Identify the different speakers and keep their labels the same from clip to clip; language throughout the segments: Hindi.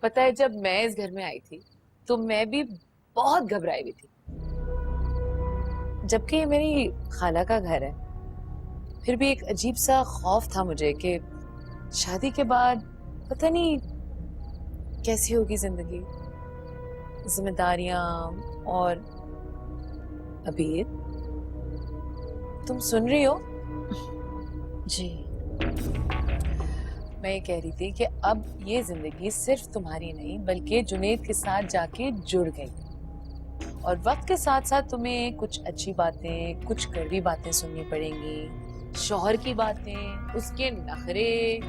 Speaker 1: पता है, जब मैं इस घर में आई थी तो मैं भी बहुत घबराई हुई थी। जबकि ये मेरी खाला का घर है, फिर भी एक अजीब सा खौफ था मुझे कि शादी के बाद पता नहीं कैसी होगी जिंदगी, जिम्मेदारियां। और अबीर, तुम सुन रही हो?
Speaker 2: जी।
Speaker 1: मैं ये कह रही थी कि अब ये जिंदगी सिर्फ तुम्हारी नहीं बल्कि जुनैद के साथ जाके जुड़ गई, और वक्त के साथ साथ तुम्हें कुछ अच्छी बातें, कुछ कड़वी बातें सुननी पड़ेंगी, शौहर की बातें, उसके नखरे,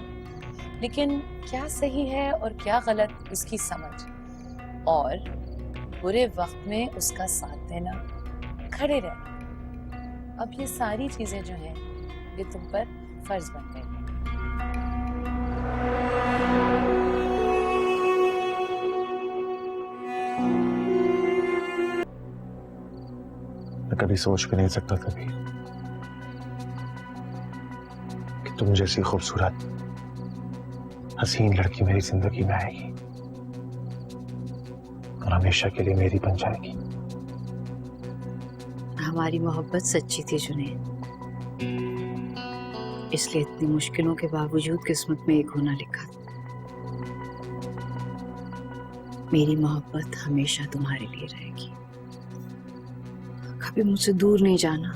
Speaker 1: लेकिन क्या सही है और क्या गलत उसकी समझ, और बुरे वक्त में उसका साथ देना, खड़े रहना। अब ये सारी चीजें जो हैं ये तुम पर फर्ज बन गई।
Speaker 3: मैं कभी सोच भी नहीं सकता था कि तुम जैसी खूबसूरत हसीन लड़की मेरी जिंदगी में आएगी और हमेशा के लिए मेरी बन जाएगी।
Speaker 2: हमारी मोहब्बत सच्ची थी जुनैद, इसलिए इतनी मुश्किलों के बावजूद किस्मत में एक होना लिखा था। मेरी मोहब्बत हमेशा तुम्हारे लिए रहेगी, कभी मुझसे दूर नहीं जाना।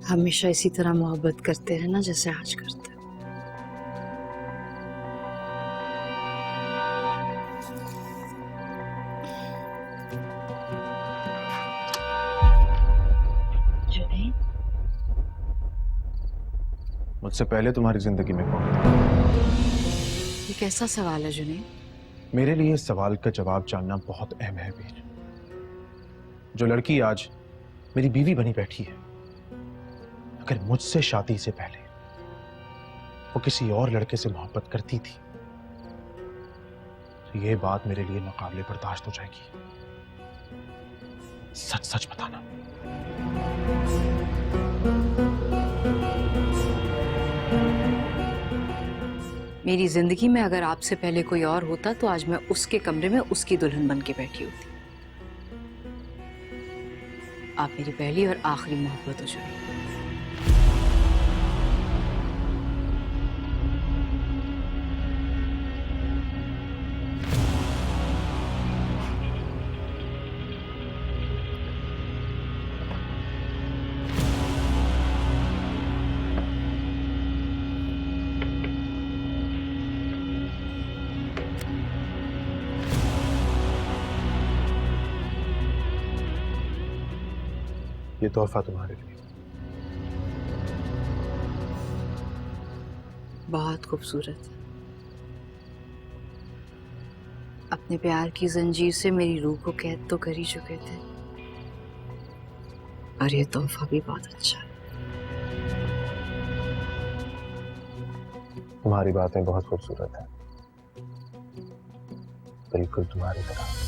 Speaker 2: हमेशा इसी तरह मोहब्बत करते रहना जैसे आज करते हैं। जुनैद,
Speaker 3: मुझसे पहले तुम्हारी जिंदगी में कौन था?
Speaker 2: ये कैसा सवाल है जुनैद?
Speaker 3: मेरे लिए इस सवाल का जवाब जानना बहुत अहम है वीर। जो लड़की आज मेरी बीवी बनी बैठी है, अगर मुझसे शादी से पहले वो किसी और लड़के से मोहब्बत करती थी तो ये बात मेरे लिए नाकाबिले बर्दाश्त हो जाएगी। सच सच बताना।
Speaker 2: मेरी जिंदगी में अगर आपसे पहले कोई और होता तो आज मैं उसके कमरे में उसकी दुल्हन बन के बैठी होती। आप मेरी पहली और आखिरी मोहब्बत हो जुनैद।
Speaker 3: ये तोहफा तुम्हारे लिए।
Speaker 2: बहुत खूबसूरत है। अपने प्यार की जंजीर से मेरी रूह को कैद तो कर ही चुके थे, और ये तोहफा भी बहुत अच्छा है।
Speaker 3: तुम्हारी बातें बहुत खूबसूरत हैं, बिल्कुल तुम्हारी तरह।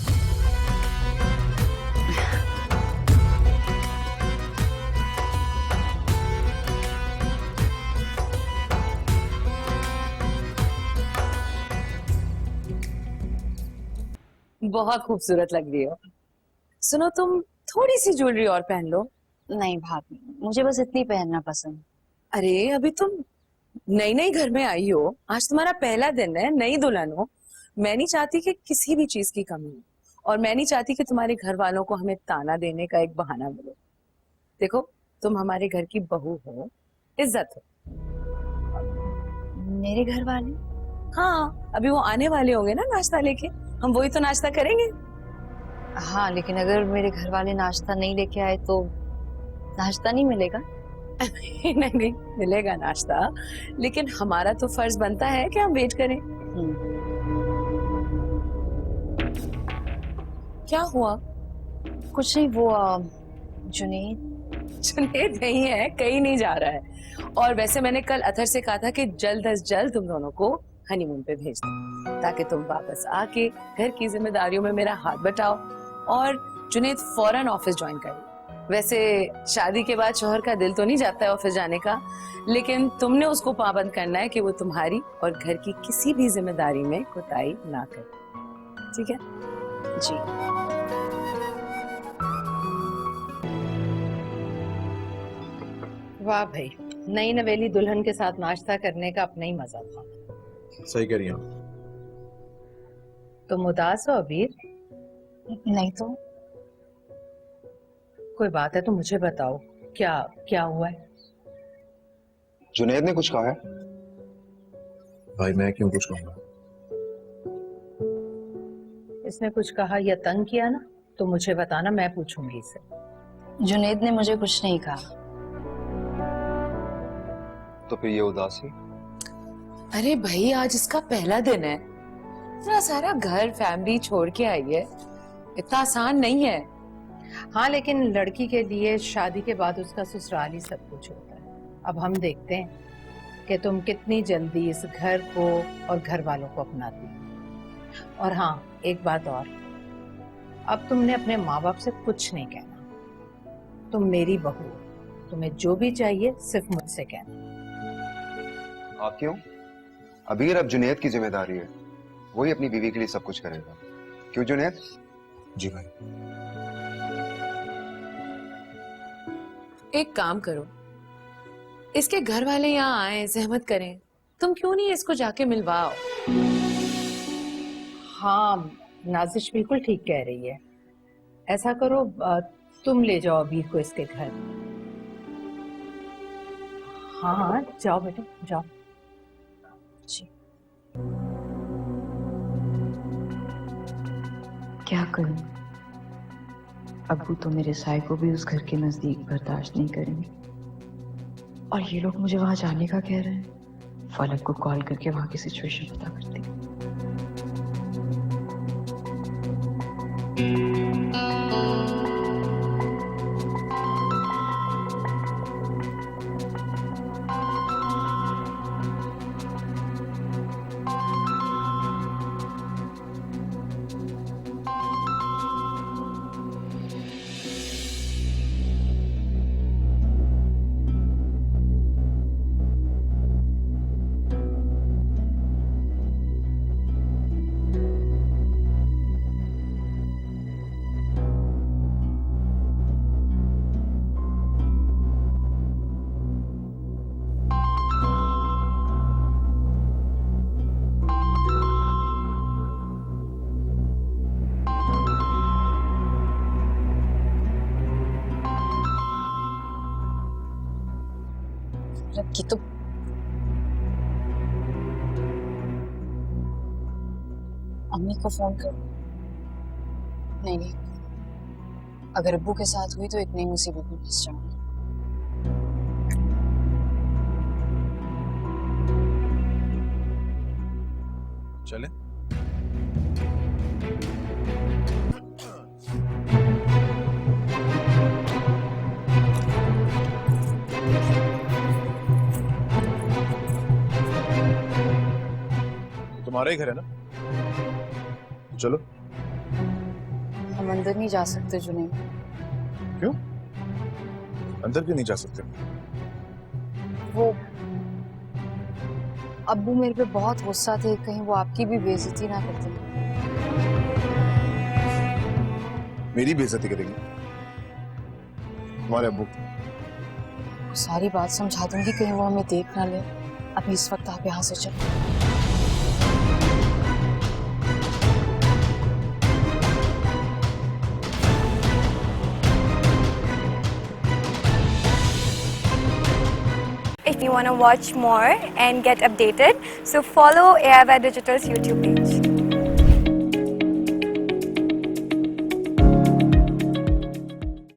Speaker 1: बहुत खूबसूरत लग रही हो। सुनो, तुम थोड़ी सी ज्वेलरी और पहन लो।
Speaker 2: नहीं भाभी, मुझे बस इतनी पहनना पसंद।
Speaker 1: अरे अभी तुम नई नई घर में आई हो, आज तुम्हारा पहला दिन है, नई दुल्हन हो। मैं नहीं चाहती कि किसी भी चीज की कमी हो, और मैं नहीं चाहती कि तुम्हारे घर वालों को हमें ताना देने का एक बहाना मिले। देखो, तुम हमारे घर की बहू हो, इज्जत हो।
Speaker 2: मेरे घर वाले?
Speaker 1: हाँ, अभी वो आने वाले होंगे ना नाश्ता लेके, हम वही तो नाश्ता करेंगे।
Speaker 2: हाँ, लेकिन अगर मेरे घर वाले नाश्ता नहीं लेके आए तो नाश्ता नहीं मिलेगा?
Speaker 1: नहीं नहीं, मिलेगा नाश्ता, लेकिन हमारा तो फर्ज बनता है कि हम वेट करें। क्या हुआ?
Speaker 2: कुछ नहीं, वो जुनैद।
Speaker 1: जुनैद नहीं है, कहीं नहीं जा रहा है। और वैसे मैंने कल अथर से कहा था कि जल्द अज जल्द तुम दोनों को हनीमून पे भेज दो, ताकि तुम वापस आके घर की जिम्मेदारियों में मेरा हाथ बटाओ, और जुनैद फौरन ऑफिस ज्वाइन करे। वैसे शादी के बाद शौहर का दिल तो नहीं जाता है ऑफिस जाने का, लेकिन तुमने उसको पाबंद करना है कि वो तुम्हारी और घर की किसी भी जिम्मेदारी में कोताही ना करे, ठीक है?
Speaker 2: जी।
Speaker 4: वाह भाई, नई नवेली दुल्हन के साथ नाश्ता करने का अपना ही मजा था।
Speaker 3: सही कह रही हैं।
Speaker 4: तुम उदास हो अबीर?
Speaker 2: नहीं तो
Speaker 4: कोई बात है तो मुझे बताओ, क्या क्या हुआ है?
Speaker 5: जुनैद ने कुछ कहा है?
Speaker 3: भाई मैं क्यों कुछ कहूँगा?
Speaker 4: इसने कुछ कहा या तंग किया ना तो मुझे बताना, मैं पूछूंगी इसे।
Speaker 2: जुनैद ने मुझे कुछ नहीं कहा।
Speaker 5: तो फिर ये उदासी?
Speaker 1: अरे भाई आज इसका पहला दिन है, इतना सारा घर फैमिली छोड़ के आई है, इतना आसान नहीं है।
Speaker 4: हाँ, लेकिन लड़की के लिए शादी के बाद उसका ससुराल ही सब कुछ होता है। अब हम देखते हैं कि तुम कितनी जल्दी इस घर को और घर वालों को अपनाती हो। और हाँ, एक बात और, अब तुमने अपने माँ बाप से कुछ नहीं कहना। तुम मेरी बहू हो, तुम्हें जो भी चाहिए सिर्फ मुझसे कहना।
Speaker 5: आप क्यों? अबीर अब जुनैद की जिम्मेदारी है, वही अपनी बीवी के लिए सब कुछ करेगा। क्यों जुनैद?
Speaker 3: जी भाई।
Speaker 1: एक काम करो, इसके घर वाले यहाँ आए, जहमत करें, तुम क्यों नहीं इसको जाके मिलवाओ?
Speaker 4: हाँ, नाजिश बिल्कुल ठीक कह रही है। ऐसा करो, तुम ले जाओ अबीर को इसके घर। हाँ हाँ, जाओ बेटा जाओ।
Speaker 2: जी। क्या करूं? अब्बू तो मेरे साय को भी उस घर के नजदीक बर्दाश्त नहीं करेंगे, और ये लोग मुझे वहां जाने का कह रहे हैं। फलक को कॉल करके वहां की सिचुएशन पता करती हूँ।
Speaker 1: रखी तो
Speaker 2: अम्मी को फोन कर। नहीं नहीं, अगर अब्बू के साथ हुई तो एक नई मुसीबत में फंस जाऊंगी।
Speaker 3: चले? तुम्हारा ही घर है ना? चलो।
Speaker 2: हम अंदर नहीं जा सकते जुनैद।
Speaker 3: क्यों? अंदर क्यों नहीं जा सकते?
Speaker 2: वो अब्बू मेरे पे बहुत गुस्सा थे, कहीं वो आपकी भी बेइज्जती ना करते।
Speaker 3: मेरी बेइज्जती करेंगे? तुम्हारे अब्बू?
Speaker 2: सारी बात समझा दूंगी, कहीं वो हमें देख ना ले। अभी इस वक्त आप यहाँ से चलो।
Speaker 6: If you want to watch more and get updated, so follow AIY Digital's YouTube page.